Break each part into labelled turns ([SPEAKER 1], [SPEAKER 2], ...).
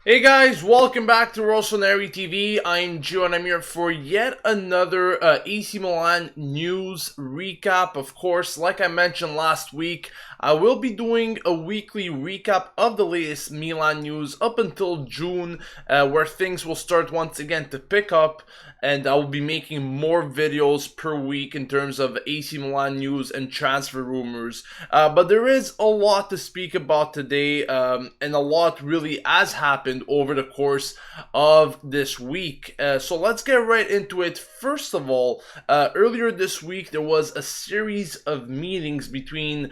[SPEAKER 1] Hey guys, welcome back to Rossoneri TV. I'm Gio and I'm here for yet another AC Milan news recap. Of course, like I mentioned last week, I will be doing a weekly recap of the latest Milan news up until June, where things will start once again to pick up, and I will be making more videos per week in terms of AC Milan news and transfer rumors. But there is a lot to speak about today, and a lot really has happened over the course of this week. So let's get right into it. First of all, earlier this week there was a series of meetings between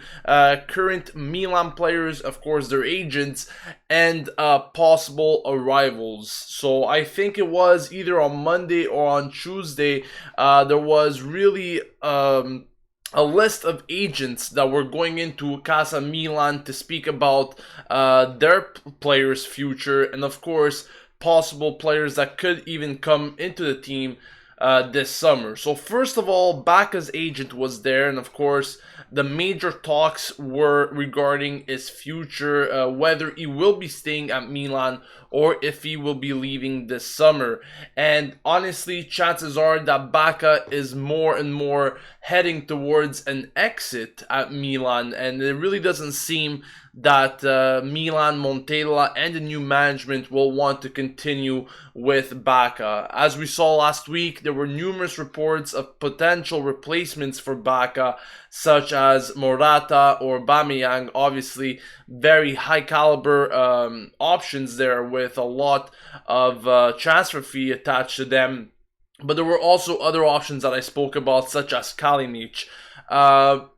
[SPEAKER 1] current Milan players, of course their agents, and possible arrivals. So I think it was either on Monday or on Tuesday. There was really a list of agents that were going into Casa Milan to speak about their players' future, and of course possible players that could even come into the team this summer. So first of all, Bacca's agent was there, and of course the major talks were regarding his future, whether he will be staying at Milan or if he will be leaving this summer. And honestly, chances are that Bacca is more and more heading towards an exit at Milan, and it really doesn't seem that Milan, Montella, and the new management will want to continue with Bacca. As we saw last week, there were numerous reports of potential replacements for Bacca, such as Morata or Aubameyang. Obviously, very high caliber options there with a lot of transfer fee attached to them. But there were also other options that I spoke about, such as Kalinic.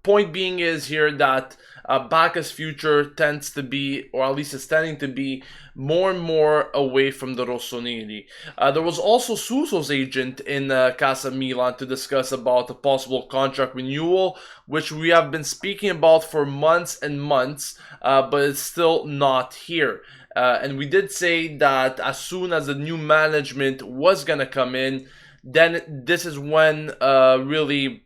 [SPEAKER 1] Point being is here that Bacca's future tends to be, or at least is tending to be, more and more away from the Rossoneri. There was also Suso's agent in Casa Milan to discuss about a possible contract renewal, which we have been speaking about for months and months, but it's still not here. And we did say that as soon as the new management was going to come in, then this is when really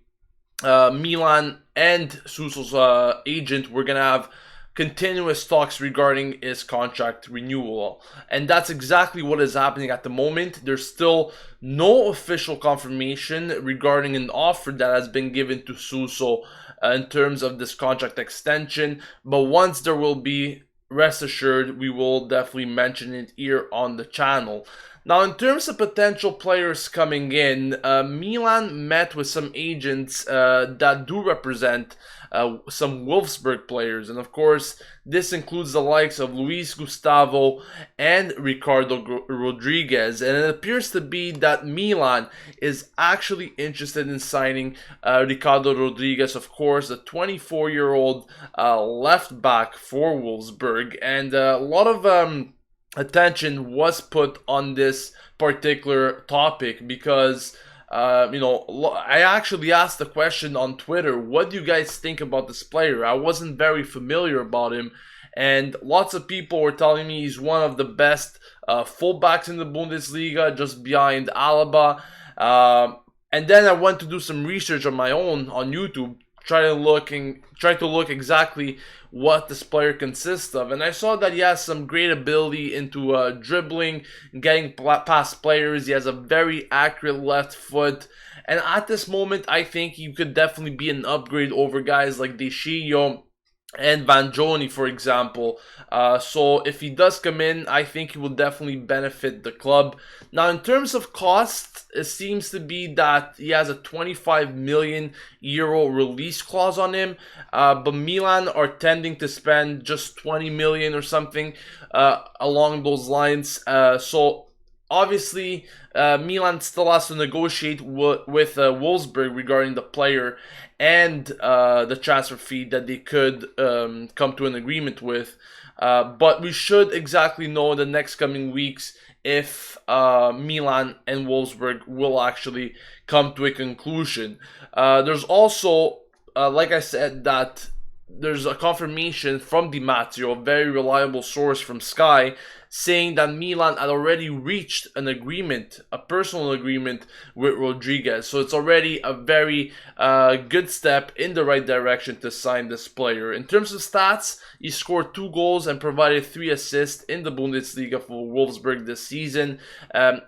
[SPEAKER 1] Milan and Suso's agent were gonna have continuous talks regarding his contract renewal, and that's exactly what is happening at the moment. There's still no official confirmation regarding an offer that has been given to Suso in terms of this contract extension, but once there will be, rest assured, we will definitely mention it here on the channel. Now, in terms of potential players coming in, Milan met with some agents that do represent some Wolfsburg players, and of course, this includes the likes of Luis Gustavo and Ricardo Rodriguez, and it appears to be that Milan is actually interested in signing Ricardo Rodriguez, of course, a 24-year-old left back for Wolfsburg, and a lot of attention was put on this particular topic because I actually asked the question on Twitter, what do you guys think about this player? I wasn't very familiar about him, and lots of people were telling me he's one of the best fullbacks in the Bundesliga, just behind Alaba. And then I went to do some research on my own on YouTube, try to look exactly what this player consists of, and I saw that he has some great ability into dribbling, getting past players. He has a very accurate left foot, and at this moment, I think he could definitely be an upgrade over guys like De Sciglio and Vanjoni, for example. So if he does come in, I think he will definitely benefit the club. Now, in terms of cost, it seems to be that he has a 25 million euro release clause on him, but Milan are tending to spend just 20 million or something along those lines. So obviously, Milan still has to negotiate with Wolfsburg regarding the player and the transfer fee that they could come to an agreement with. But we should exactly know in the next coming weeks if Milan and Wolfsburg will actually come to a conclusion. There's also, like I said, that there's a confirmation from Di Marzio, a very reliable source from Sky, saying that Milan had already reached an agreement, a personal agreement with Rodriguez. So it's already a very good step in the right direction to sign this player. In terms of stats, he scored 2 goals and provided 3 assists in the Bundesliga for Wolfsburg this season.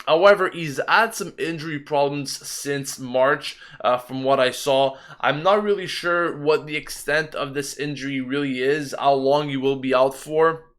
[SPEAKER 1] However, he's had some injury problems since March, from what I saw. I'm not really sure what the extent of this injury really is, how long he will be out for.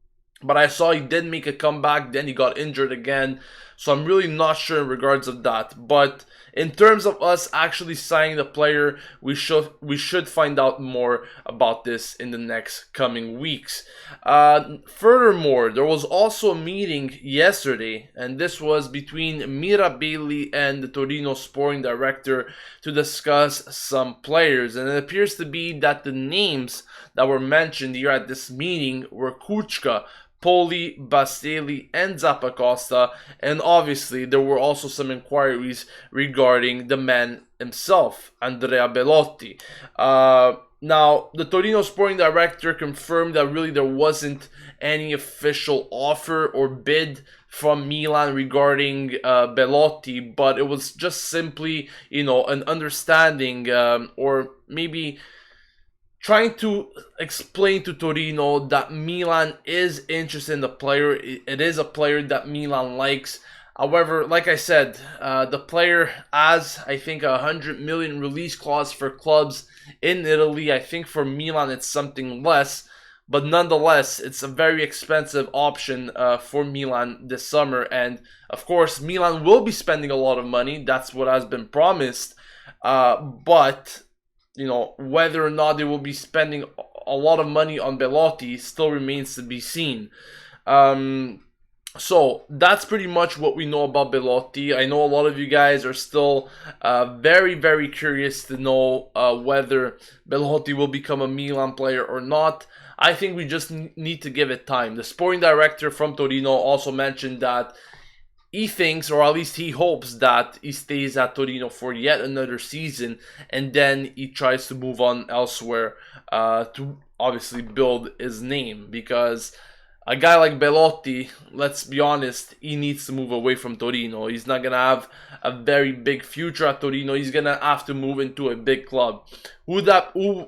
[SPEAKER 1] But I saw he did make a comeback, then he got injured again. So I'm really not sure in regards of that. But in terms of us actually signing the player, we should find out more about this in the next coming weeks. Furthermore, there was also a meeting yesterday, and this was between Mirabelli and the Torino sporting director to discuss some players. And it appears to be that the names that were mentioned here at this meeting were Kuchka, Poli, Bastelli, and Zappacosta, and obviously there were also some inquiries regarding the man himself, Andrea Belotti. Now, the Torino sporting director confirmed that really there wasn't any official offer or bid from Milan regarding Belotti, but it was just simply, an understanding, or maybe trying to explain to Torino that Milan is interested in the player. It is a player that Milan likes. However, like I said, the player has, I think, 100 million release clause for clubs in Italy. I think for Milan it's something less, but nonetheless, it's a very expensive option for Milan this summer. And of course, Milan will be spending a lot of money. That's what has been promised. But whether or not they will be spending a lot of money on Belotti still remains to be seen. So that's pretty much what we know about Belotti. I know a lot of you guys are still very, very curious to know whether Belotti will become a Milan player or not. I think we just need to give it time. The sporting director from Torino also mentioned that he thinks, or at least he hopes, that he stays at Torino for yet another season, and then he tries to move on elsewhere to obviously build his name. Because a guy like Belotti, let's be honest, he needs to move away from Torino. He's not going to have a very big future at Torino. He's going to have to move into a big club. Who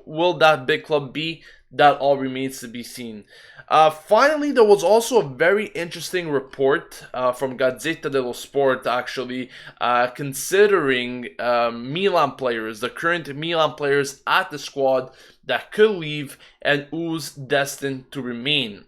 [SPEAKER 1] will that big club be? That all remains to be seen. Finally, there was also a very interesting report from Gazzetta dello Sport, actually, considering Milan players, the current Milan players at the squad that could leave and who's destined to remain.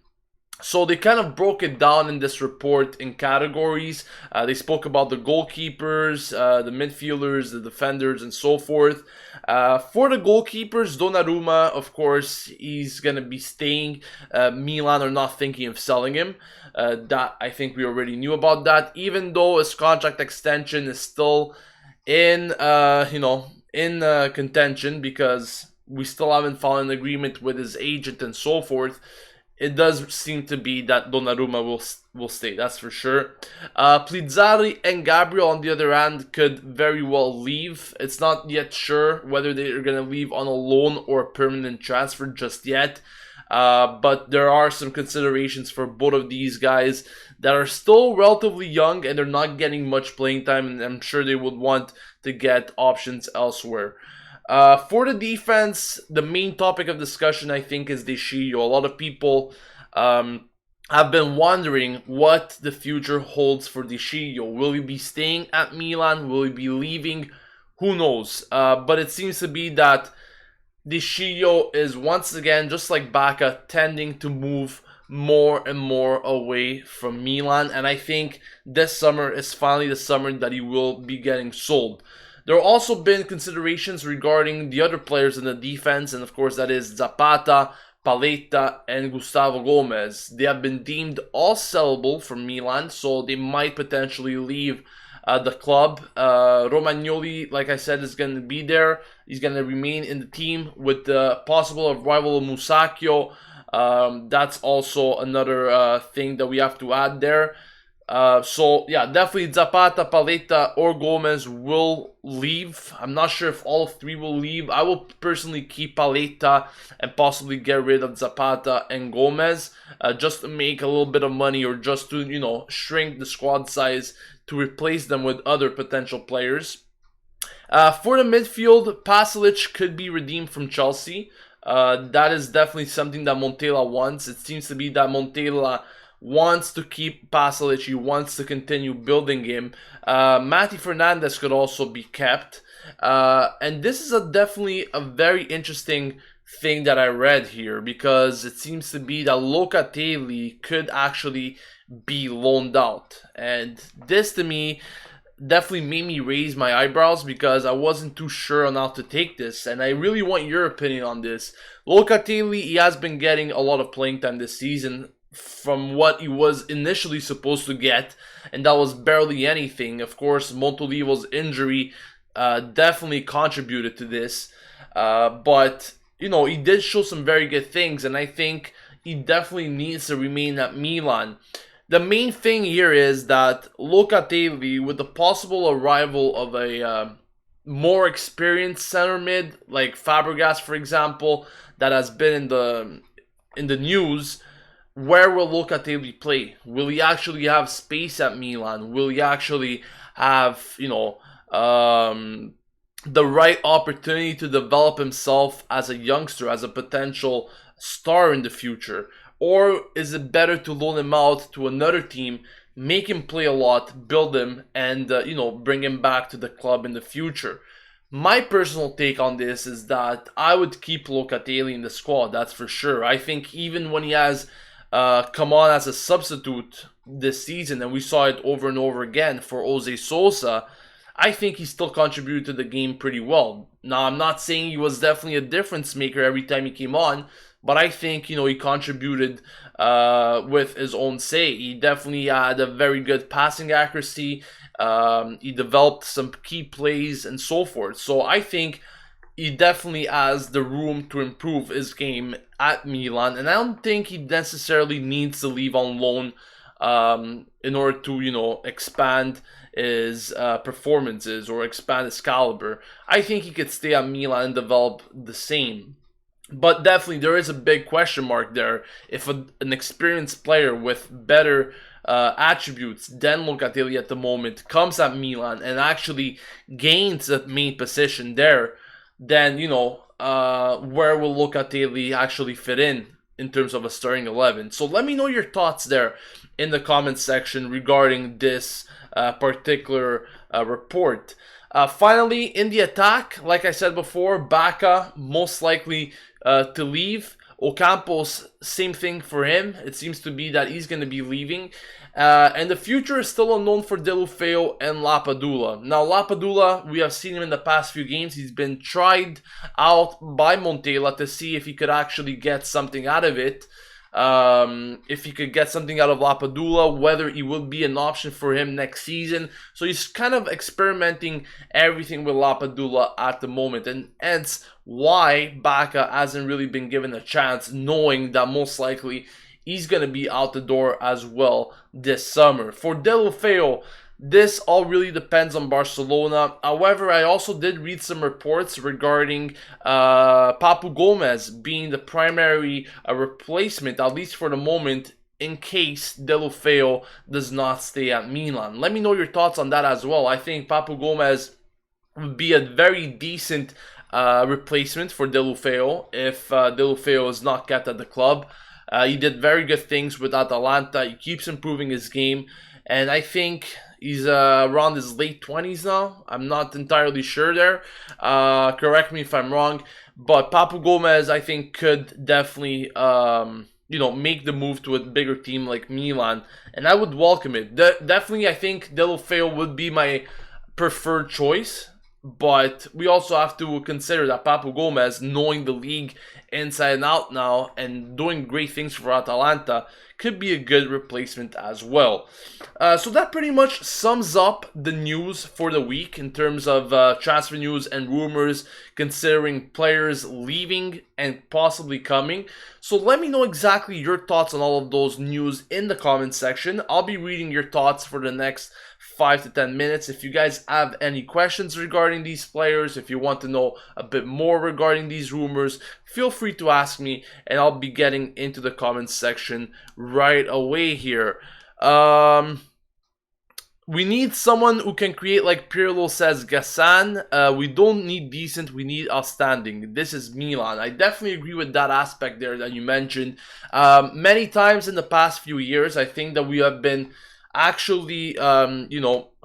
[SPEAKER 1] So they kind of broke it down in this report in categories. They spoke about the goalkeepers, the midfielders, the defenders, and so forth. For the goalkeepers, Donnarumma, of course, he's going to be staying. Milan are not thinking of selling him. That I think we already knew about that. Even though his contract extension is still in contention, because we still haven't found an agreement with his agent and so forth. It does seem to be that Donnarumma will stay, that's for sure. Plizzari and Gabriel, on the other hand, could very well leave. It's not yet sure whether they are going to leave on a loan or a permanent transfer just yet. But there are some considerations for both of these guys that are still relatively young and they're not getting much playing time, and I'm sure they would want to get options elsewhere. For the defense, the main topic of discussion, I think, is De Sciglio. A lot of people have been wondering what the future holds for De Sciglio. Will he be staying at Milan? Will he be leaving? Who knows? But it seems to be that De Sciglio is once again, just like Bacca, tending to move more and more away from Milan. And I think this summer is finally the summer that he will be getting sold. There have also been considerations regarding the other players in the defense, and of course that is Zapata, Paletta, and Gustavo Gomez. They have been deemed all sellable from Milan, so they might potentially leave the club. Romagnoli, like I said, is going to be there. He's going to remain in the team with the possible arrival of Musacchio. That's also another thing that we have to add there. So yeah, definitely Zapata, Paleta, or Gomez will leave. I'm not sure if all three will leave. I will personally keep Paleta and possibly get rid of Zapata and Gomez, just to make a little bit of money, or just to shrink the squad size to replace them with other potential players. For the midfield, Pasalic could be redeemed from Chelsea. That is definitely something that Montella wants. It seems to be that Montella wants to keep Pasalic. He wants to continue building him. Matty Fernandez could also be kept. And this is definitely a very interesting thing that I read here, because it seems to be that Locatelli could actually be loaned out. And this to me definitely made me raise my eyebrows, because I wasn't too sure on how to take this, and I really want your opinion on this. Locatelli, he has been getting a lot of playing time this season from what he was initially supposed to get, and that was barely anything. Of course, Montolivo's injury definitely contributed to this, but he did show some very good things, and I think he definitely needs to remain at Milan. The main thing here is that Locatelli, with the possible arrival of a more experienced center mid, like Fabregas, for example, that has been in the news, where will Locatelli play? Will he actually have space at Milan? Will he actually have the right opportunity to develop himself as a youngster, as a potential star in the future? Or is it better to loan him out to another team, make him play a lot, build him, and bring him back to the club in the future? My personal take on this is that I would keep Locatelli in the squad, that's for sure. I think even when he has come on as a substitute this season, and we saw it over and over again for Jose Sosa, I think he still contributed to the game pretty well. Now, I'm not saying he was definitely a difference maker every time he came on, but I think, he contributed with his own say. He definitely had a very good passing accuracy. He developed some key plays and so forth. So I think he definitely has the room to improve his game at Milan. And I don't think he necessarily needs to leave on loan in order to, expand his performances or expand his caliber. I think he could stay at Milan and develop the same. But definitely, there is a big question mark there. If an experienced player with better attributes than Locatelli at the moment comes at Milan and actually gains the main position there, then, where will Locatelli actually fit in terms of a starting 11? So let me know your thoughts there in the comments section regarding this particular report. Finally, in the attack, like I said before, Baca most likely to leave. Ocampos, same thing for him. It seems to be that he's going to be leaving. And the future is still unknown for Deulofeu and Lapadula. Now, Lapadula, we have seen him in the past few games. He's been tried out by Montella to see if he could actually get something out of it. If he could get something out of Lapadula, whether he will be an option for him next season. So he's kind of experimenting everything with Lapadula at the moment, and hence why Baca hasn't really been given a chance, knowing that most likely he's going to be out the door as well this summer. For Deulofeu, this all really depends on Barcelona. However, I also did read some reports regarding Papu Gomez being the primary replacement, at least for the moment, in case Deulofeu does not stay at Milan. Let me know your thoughts on that as well. I think Papu Gomez would be a very decent replacement for Deulofeu if Deulofeu is not kept at the club. He did very good things with Atalanta. He keeps improving his game, and I think he's around his late 20s now. I'm not entirely sure there. Correct me if I'm wrong. But Papu Gomez, I think, could definitely, make the move to a bigger team like Milan. And I would welcome it. Definitely, I think Deulofeu would be my preferred choice But we also have to consider that Papu Gomez, knowing the league inside and out now and doing great things for Atalanta, could be a good replacement as well. So that pretty much sums up the news for the week in terms of transfer news and rumors, considering players leaving and possibly coming. So let me know exactly your thoughts on all of those news in the comment section. I'll be reading your thoughts for the next 5 to 10 minutes. If you guys have any questions regarding these players, if you want to know a bit more regarding these rumors, feel free to ask me, and I'll be getting into the comments section right away here. We need someone who can create, like Pirlo says, Gassan. We don't need decent, we need outstanding. This is Milan. I definitely agree with that aspect there that you mentioned. Many times in the past few years, I think that we have been actually,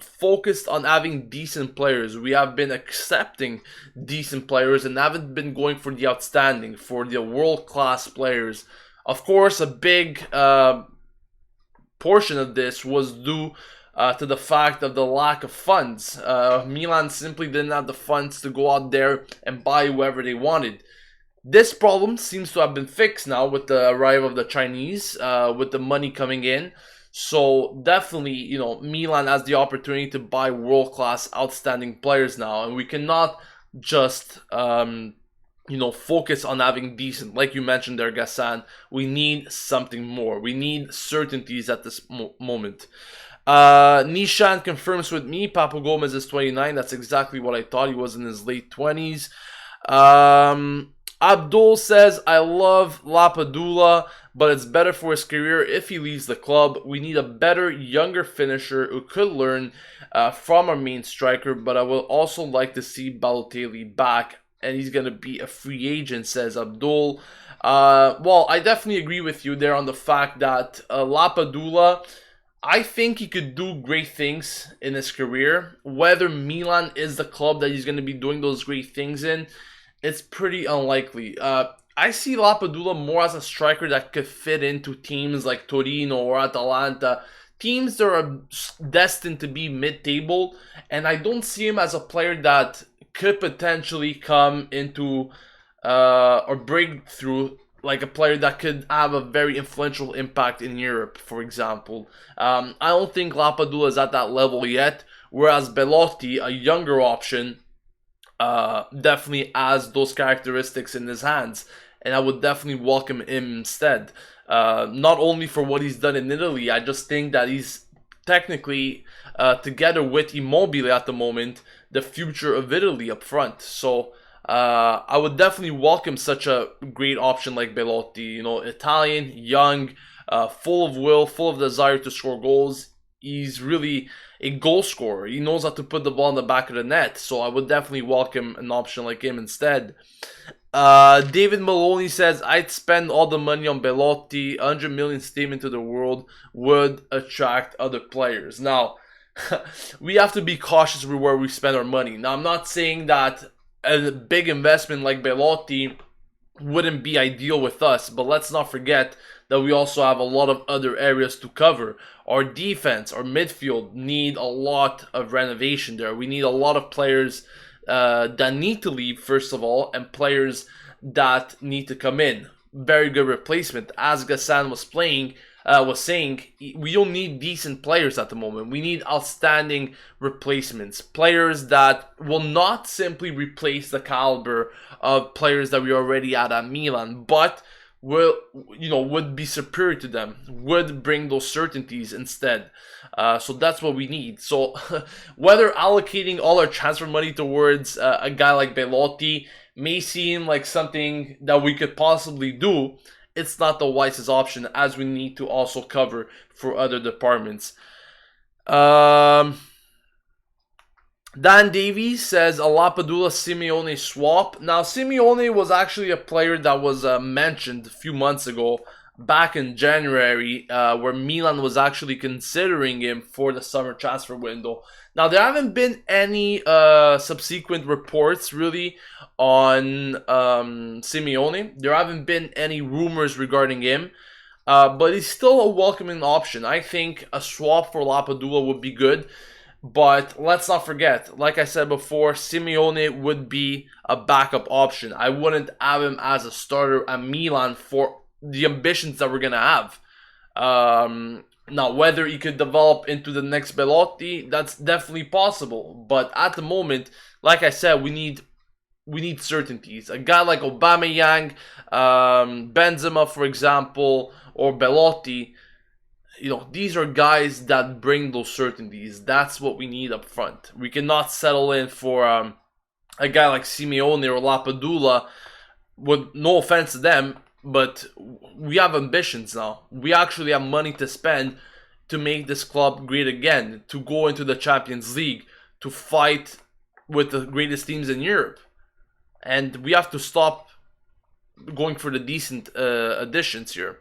[SPEAKER 1] focused on having decent players. We have been accepting decent players and haven't been going for the outstanding, for the world-class players. Of course, a big portion of this was due to the fact of the lack of funds. Milan simply didn't have the funds to go out there and buy whoever they wanted. This problem seems to have been fixed now with the arrival of the Chinese, with the money coming in. So definitely, Milan has the opportunity to buy world-class, outstanding players now, and we cannot just, focus on having decent. Like you mentioned there, Gassan, we need something more. We need certainties at this moment. Nishan confirms with me, Papu Gomez is 29. That's exactly what I thought. He was in his late 20s. Abdul says, I love Lapadula, but it's better for his career if he leaves the club. We need a better, younger finisher who could learn from our main striker, but I will also like to see Balotelli back, and he's going to be a free agent, says Abdul. Well, I definitely agree with you there on the fact that Lapadula, I think he could do great things in his career. Whether Milan is the club that he's going to be doing those great things in, it's pretty unlikely. I see Lapadula more as a striker that could fit into teams like Torino or Atalanta, teams that are destined to be mid-table, and I don't see him as a player that could potentially come into or break through, like a player that could have a very influential impact in Europe, for example. I don't think Lapadula is at that level yet, whereas Belotti, a younger option, definitely has those characteristics in his hands, and I would definitely welcome him instead. Not only for what he's done in Italy, I just think that he's technically, together with Immobile at the moment, the future of Italy up front. So I would definitely welcome such a great option like Belotti. Italian, young, full of will, full of desire to score goals. He's really a goal scorer. He knows how to put the ball in the back of the net. So I would definitely welcome an option like him instead. David Maloney says, I'd spend all the money on Belotti. 100 million statement to the world would attract other players. Now, we have to be cautious with where we spend our money. Now, I'm not saying that a big investment like Belotti wouldn't be ideal with us, but let's not forget that we also have a lot of other areas to cover. Our defense, our midfield need a lot of renovation there. We need a lot of players that need to leave, first of all, and players that need to come in. Very good replacement. As Gassan was saying, we don't need decent players at the moment. We need outstanding replacements. Players that will not simply replace the caliber of players that we already had at Milan, but would be superior to them, would bring those certainties instead. So that's what we need. So whether allocating all our transfer money towards a guy like Belotti may seem like something that we could possibly do, it's not the wisest option, as we need to also cover for other departments. Dan Davies says a Lapadula Simeone swap. Now, Simeone was actually a player that was mentioned a few months ago, back in January, where Milan was actually considering him for the summer transfer window. Now, there haven't been any subsequent reports really on Simeone. There haven't been any rumors regarding him. But he's still a welcoming option. I think a swap for Lapadula would be good. But let's not forget, like I said before, Simeone would be a backup option. I wouldn't have him as a starter at Milan for the ambitions that we're gonna have. Now, whether he could develop into the next Belotti, that's definitely possible. But at the moment, like I said, we need certainties. A guy like Aubameyang, Benzema, for example, or Belotti, these are guys that bring those certainties. That's what we need up front. We cannot settle in for a guy like Simeone or Lapadula. With no offense to them, but we have ambitions now. We actually have money to spend to make this club great again, to go into the Champions League, to fight with the greatest teams in Europe. And we have to stop going for the decent additions here.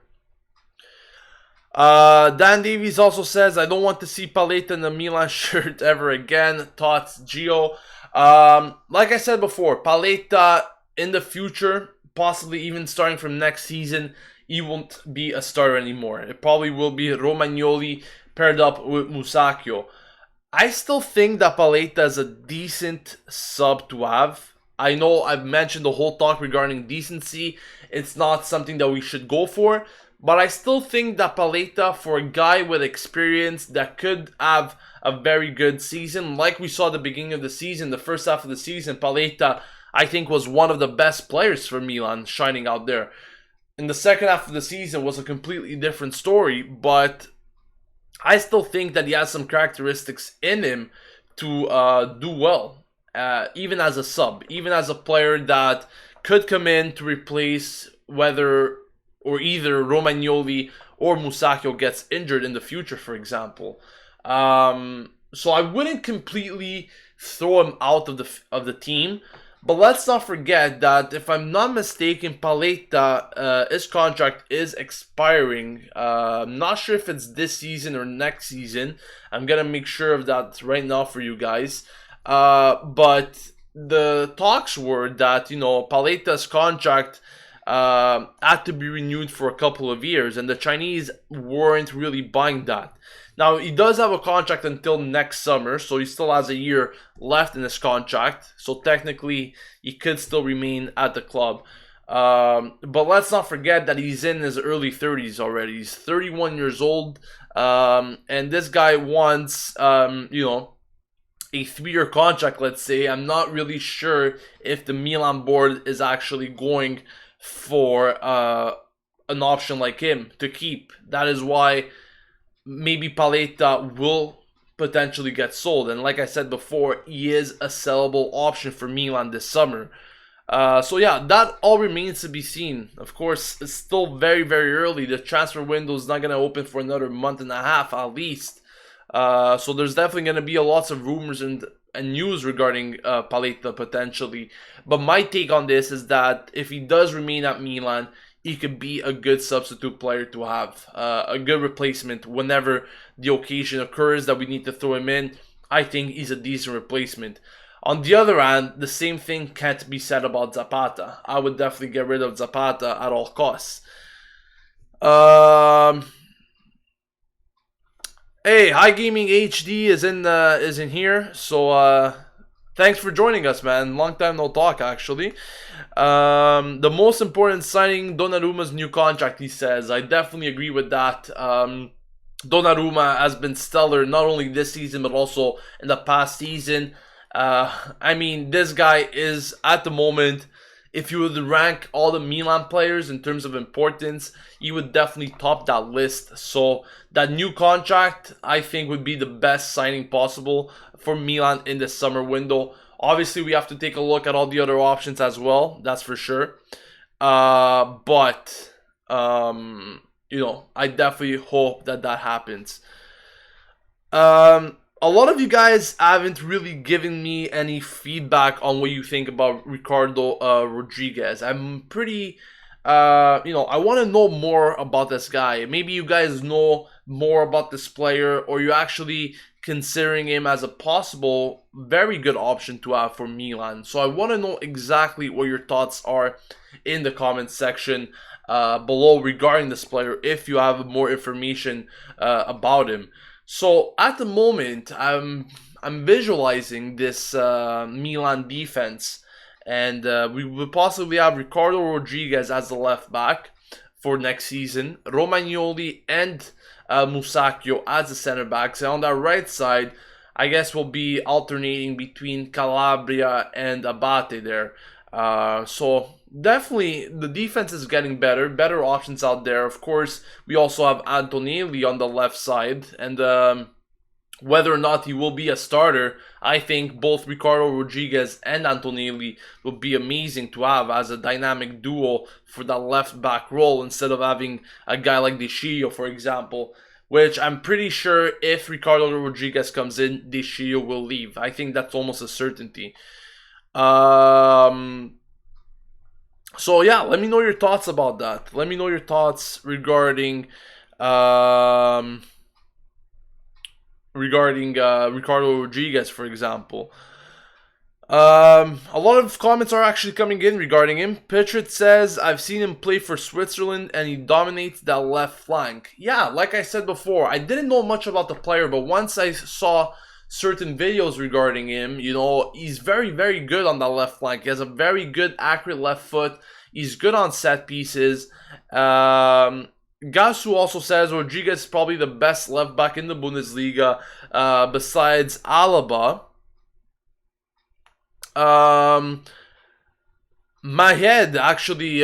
[SPEAKER 1] Dan Davies also says, I don't want to see Paletta in the Milan shirt ever again. Thoughts, Gio? Like I said before, Paletta in the future, possibly even starting from next season, he won't be a starter anymore. It probably will be Romagnoli paired up with Musacchio. I still think that Paletta is a decent sub to have. I know I've mentioned the whole talk regarding decency. It's not something that we should go for. But I still think that Paletta, for a guy with experience that could have a very good season, like we saw at the beginning of the season, the first half of the season, Paletta, I think, was one of the best players for Milan, shining out there. In the second half of the season was a completely different story, but I still think that he has some characteristics in him to do well, even as a sub, even as a player that could come in to replace whether or either Romagnoli or Musacchio gets injured in the future, for example. So I wouldn't completely throw him out of the team. But let's not forget that, if I'm not mistaken, Paletta, his contract is expiring. I'm not sure if it's this season or next season. I'm going to make sure of that right now for you guys. But the talks were that, Paletta's contract had to be renewed for a couple of years, and the Chinese weren't really buying that. Now, he does have a contract until next summer, so he still has a year left in his contract, so technically he could still remain at the club. But let's not forget that he's in his early 30s already. He's 31 years old, and this guy wants, a 3-year contract, let's say. I'm not really sure if the Milan board is actually going for an option like him to keep. That is why maybe Paletta will potentially get sold. And like I said before, he is a sellable option for Milan this summer. So yeah, that all remains to be seen. Of course, it's still very, very early. The transfer window is not going to open for another month and a half at least. So there's definitely going to be lots of rumors and news regarding Paletta potentially. But my take on this is that if he does remain at Milan, he could be a good substitute player to have, a good replacement whenever the occasion occurs that we need to throw him in. I think he's a decent replacement. On the other hand, the same thing can't be said about Zapata. I would definitely get rid of Zapata at all costs. Hey, High Gaming HD is in here, so thanks for joining us, man. Long time no talk, actually. The most important signing, Donnarumma's new contract, he says. I definitely agree with that. Donnarumma has been stellar, not only this season, but also in the past season. This guy is, at the moment, if you would rank all the Milan players in terms of importance, he would definitely top that list. So that new contract, I think, would be the best signing possible for Milan in the summer window. Obviously, we have to take a look at all the other options as well. That's for sure. I definitely hope that happens. A lot of you guys haven't really given me any feedback on what you think about Ricardo Rodriguez. I'm pretty, I want to know more about this guy. Maybe you guys know more about this player, or you're actually considering him as a possible very good option to have for Milan. So I want to know exactly what your thoughts are in the comments section below regarding this player, if you have more information about him. So at the moment, I'm visualizing this Milan defense, and we will possibly have Ricardo Rodriguez as the left back for next season, Romagnoli and Musacchio as the center backs, and on that right side, I guess we'll be alternating between Calabria and Abate there. So definitely the defense is getting better options out there. Of course, we also have Antonelli on the left side, and whether or not he will be a starter, I think both Ricardo Rodriguez and Antonelli will be amazing to have as a dynamic duo for that left back role instead of having a guy like De Scio, for example, which I'm pretty sure if Ricardo Rodriguez comes in, De Scio will leave. I think that's almost a certainty. So yeah, let me know your thoughts about that. Let me know your thoughts regarding Ricardo Rodriguez, for example. A lot of comments are actually coming in regarding him. Pitchert says, I've seen him play for Switzerland and he dominates that left flank. Yeah, like I said before, I didn't know much about the player, but once I saw certain videos regarding him, he's very, very good on that left flank. He has a very good, accurate left foot. He's good on set pieces. Gasu also says Rodriguez is probably the best left back in the Bundesliga besides Alaba. Mahed actually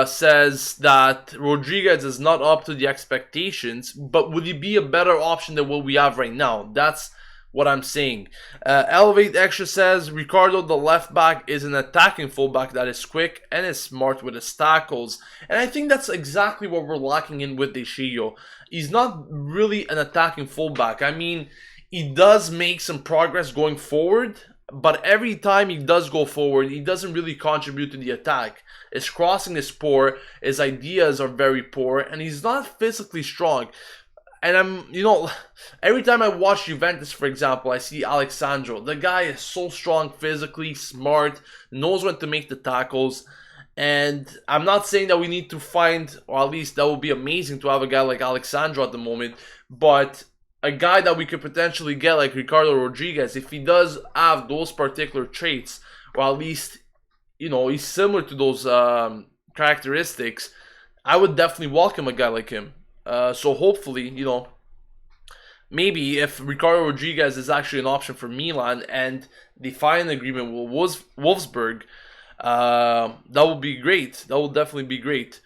[SPEAKER 1] says that Rodriguez is not up to the expectations, but would he be a better option than what we have right now? That's what I'm saying. Elevate Extra says Ricardo, the left back, is an attacking fullback that is quick and is smart with his tackles. And I think that's exactly what we're lacking in with De Scio. He's not really an attacking fullback. I mean, he does make some progress going forward, but every time he does go forward, he doesn't really contribute to the attack. His crossing is poor, his ideas are very poor, and he's not physically strong. And every time I watch Juventus, for example, I see Alexandro. The guy is so strong physically, smart, knows when to make the tackles. And I'm not saying that we need to find, or at least that would be amazing to have a guy like Alexandro at the moment, but a guy that we could potentially get like Ricardo Rodriguez, if he does have those particular traits, or at least, he's similar to those characteristics, I would definitely welcome a guy like him. So hopefully, maybe if Ricardo Rodriguez is actually an option for Milan and they find an agreement with Wolfsburg, that would be great. That would definitely be great.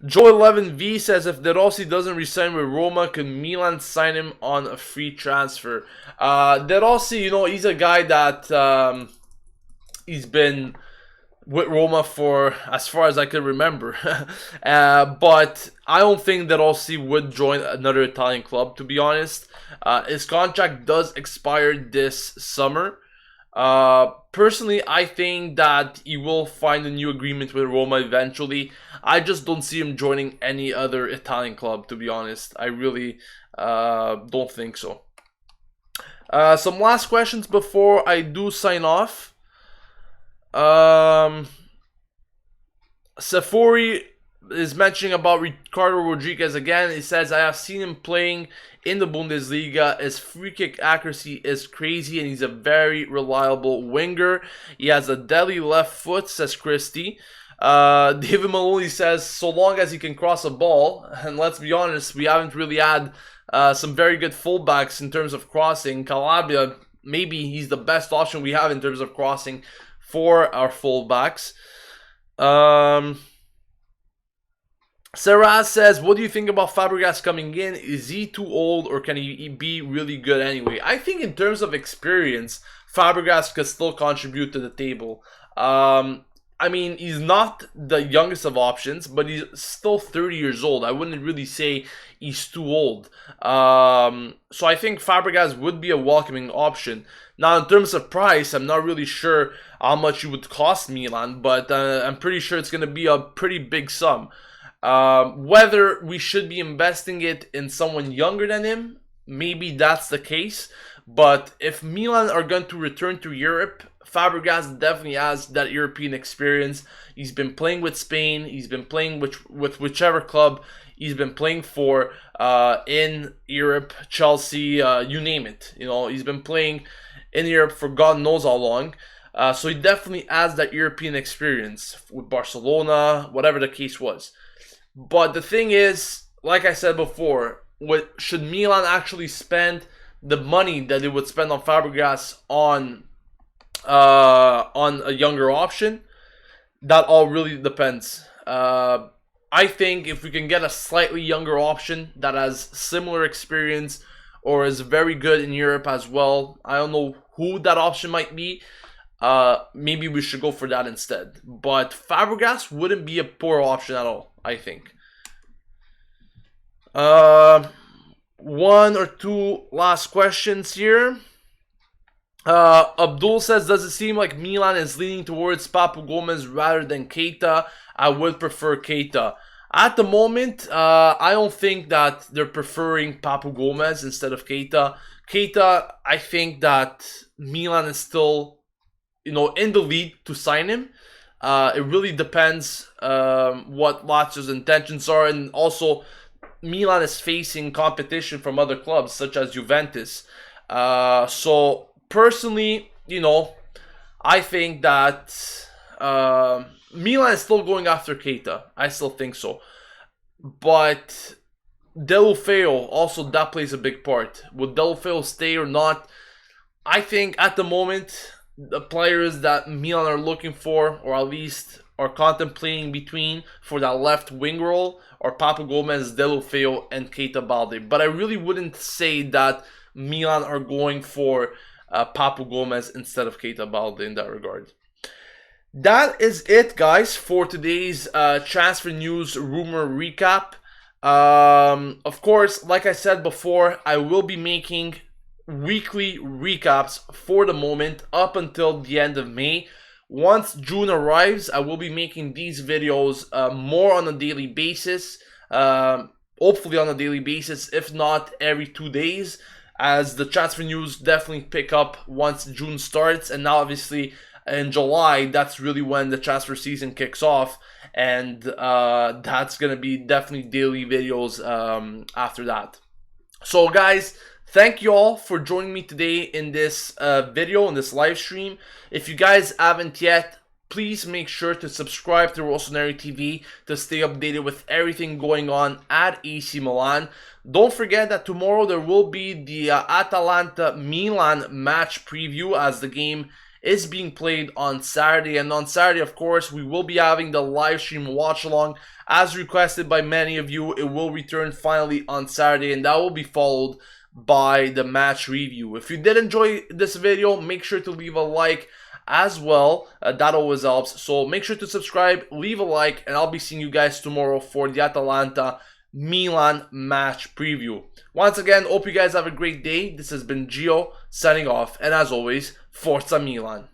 [SPEAKER 1] Joe11V says if De Rossi doesn't resign with Roma, can Milan sign him on a free transfer? De Rossi, he's a guy that he's been with Roma for as far as I can remember. But I don't think that Rossi would join another Italian club, to be honest. His contract does expire this summer. Personally, I think that he will find a new agreement with Roma eventually. I just don't see him joining any other Italian club, to be honest. I really don't think so. Some last questions before I do sign off. Safori is mentioning about Ricardo Rodriguez again. He says, I have seen him playing in the Bundesliga. His free kick accuracy is crazy and he's a very reliable winger. He has a deadly left foot, says Christy. David Maloney says, so long as he can cross a ball, and let's be honest, we haven't really had some very good fullbacks in terms of crossing. Calabria, maybe he's the best option we have in terms of crossing for our fullbacks. Sarah says, what do you think about Fabregas coming in? Is he too old or can he be really good anyway? I think in terms of experience, Fabregas could still contribute to the table. I mean, he's not the youngest of options, but he's still 30 years old. I wouldn't really say he's too old. So I think Fabregas would be a welcoming option. Now, in terms of price, I'm not really sure how much it would cost Milan, but I'm pretty sure it's going to be a pretty big sum. Whether we should be investing it in someone younger than him, maybe that's the case. But if Milan are going to return to Europe, Fabregas definitely has that European experience. He's been playing with Spain. He's been playing with whichever club. he's been playing for in Europe, Chelsea, you name it. You know, he's been playing in Europe for God knows how long. So he definitely has that European experience with Barcelona, whatever the case was. But the thing is, like I said before, should Milan actually spend the money that they would spend on Fabregas on a younger option? That all really depends. I think if we can get a slightly younger option that has similar experience or is very good in Europe as well, I don't know who that option might be. Maybe we should go for that instead. But Fabregas wouldn't be a poor option at all, I think. One or two last questions here. Abdul says, does it seem like Milan is leaning towards Papu Gomez rather than Keita? I would prefer Keita. At the moment, I don't think that they're preferring Papu Gomez instead of Keita. Keita, I think that Milan is still, in the lead to sign him. It really depends what Lazio's intentions are, and also Milan is facing competition from other clubs such as Juventus. So personally, I think that Milan is still going after Keita. I still think so. But Deulofeu, also that plays a big part. Would Deulofeu stay or not? I think at the moment, the players that Milan are looking for, or at least are contemplating between for that left wing role, are Papu Gomez, Deulofeu, and Keita Balde. But I really wouldn't say that Milan are going for Papu Gomez instead of Keita Balde in that regard. That is it, guys, for today's transfer news rumor recap. Of course, like I said before, I will be making weekly recaps for the moment up until the end of May. Once June arrives, I will be making these videos more on a daily basis. Hopefully on a daily basis, if not every 2 days, as the transfer news definitely pick up once June starts. And now obviously in July, that's really when the transfer season kicks off, and that's gonna be definitely daily videos after that. So guys, thank you all for joining me today in this video, in this live stream. If you guys haven't yet, please make sure to subscribe to Rossoneri TV to stay updated with everything going on at AC Milan. Don't forget that tomorrow there will be the Atalanta-Milan match preview, as the game is being played on Saturday. And on Saturday, of course, we will be having the live stream watch along as requested by many of you. It will return finally on Saturday, and that will be followed by the match review. If you did enjoy this video, make sure to leave a like as well. That always helps. So make sure to subscribe, leave a like, and I'll be seeing you guys tomorrow for the Atalanta Milan match preview. Once again, hope you guys have a great day. This has been Gio signing off, and as always, Forza Milan.